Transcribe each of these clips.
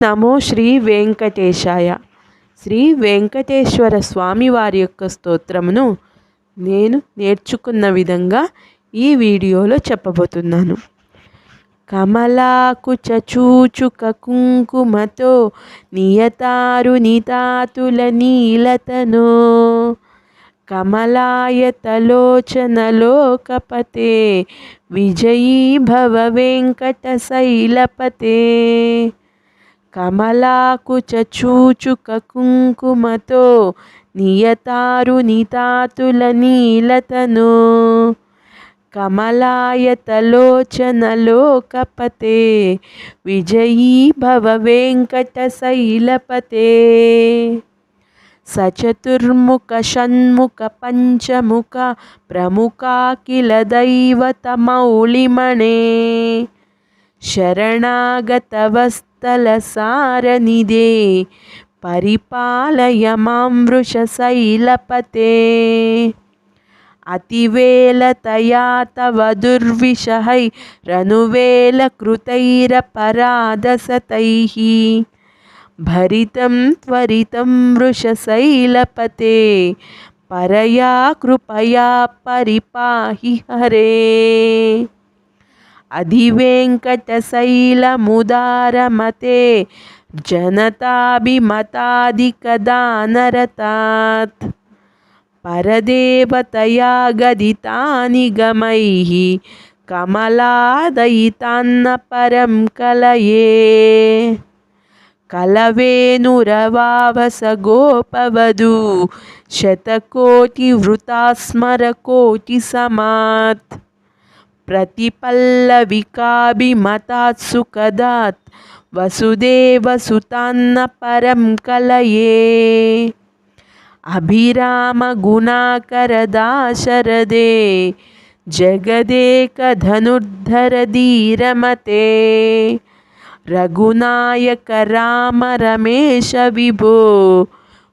నమో శ్రీ వెంకటేశాయ. శ్రీ వెంకటేశ్వర స్వామి వారి యొక్క స్తోత్రమును నేను నేర్చుకున్న విధంగా ఈ వీడియోలో చెప్పబోతున్నాను. కమలాకుచ చూచుక కుంకుమతో నియతారు నితాతుల నీలతనో కమలాయతలోచనలోకపతే విజయీ భవ వెంకట శైలపతే. కమలాకుచ చూచుక కుంకుమతో నియతారు నితాతుల నీలతనో కమలాయతలోచనలోకపతే విజయీ భవ వెంకట శైలపతే. సచతుర్ముఖ షణ్ముఖ పంచముఖ ప్రముఖాఖిల దైవత మౌళిమణే శరణాగతవస్తల సారనిదే పరిపాలయ మాం వృషశైలపతే. అతివేలతయా తవ దుర్విషహైరనువేల కృతైరపరాధసతైః భరితం త్వరితం వృషశైలపతే పరయా కృపయా పరిపాహి హరే. అధివేంకటశైలముదారమతే జనతాభిమతాధికదానరతాత్ పరదేవతయా గదితాని గమైః కమలాదయితాన్న పరం కలయే. కలవేనురవావస గోపవధూ శతకోటి వృతాస్మర కోటి సమాత్ ప్రతిపల్లవికాభిమతాత్ సుఖదాత్ వసుదేవసుతాన్న పరం కలయే. అభిరామ గుణాకర దాశరథే జగదేక ధనుర్ధర ధీరమతే రఘునాయక రామ రమేశ విభో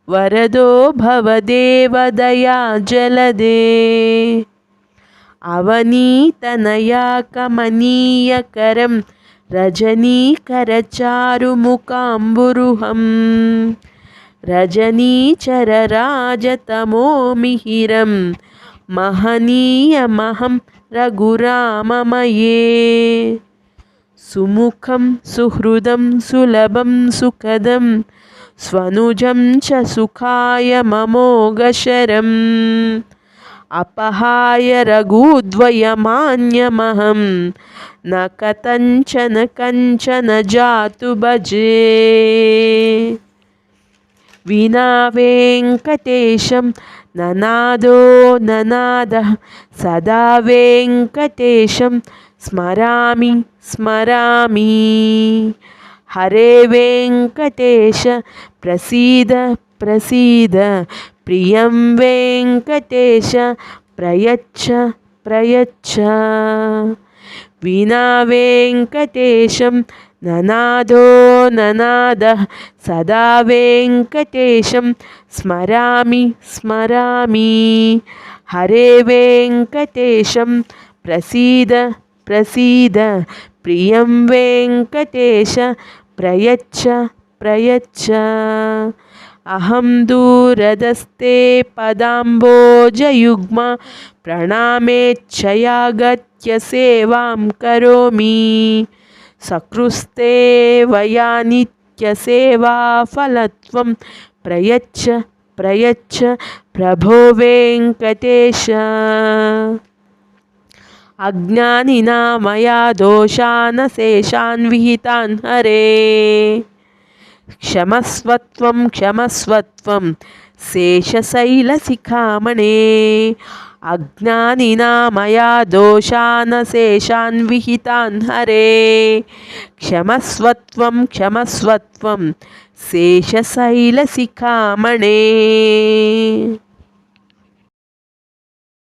వరదో భవదేవ దయా జలదే. అవనీతనయా కమనీయకరం రజనీకర చారుముఖాంబురుహం రజనీచర రాజతమో మిహిరం మహనీయమహం రఘురామమయే. సుముఖం సుహృదం సులభం సుఖదం స్వనుజం చ సుఖాయ మమోఘశరం అపహాయ రఘుద్వయమాన్యమహం న కథంచన కంచన జాతు భజే. వినా వెంకటేశం ననాదో ననాదః సదా వెంకటేశం స్మరామి స్మరామి. హరే వెంకటేశ ప్రసీద ప్రసీద ప్రియం వెంకటేశ ప్రయచ్చ ప్రయచ్చ. వినా వెంకటేశం ననాదో ననాదః సదా వెంకటేశం స్మరామి స్మరామి. హరే వెంకటేశం ప్రసీద ప్రసీద ప్రియం వెంకటేశ ప్రయచ్చ ప్రయచ్చ. అహం దూరదస్తే పదాంబోజయుగ్మ ప్రణామేచ్ఛయాగత్య సేవాం కరోమి సకృస్తే వయా నిత్య సేవా ఫలత్వం ప్రయచ్చ ప్రయచ్చ ప్రభో వెంకటేశ. అజ్ఞానినా మయా దోషాన్ శేషాన్ విహితాన్ హరే క్షమస్వత్వం క్షమస్వత్వం శేషశైలశిఖామణే. అజ్ఞానినా మయా దోషాన్ శేషాన్ విహితాన్ హరే క్షమస్వత్వం క్షమస్వత్వం శేషశైలశిఖామణే.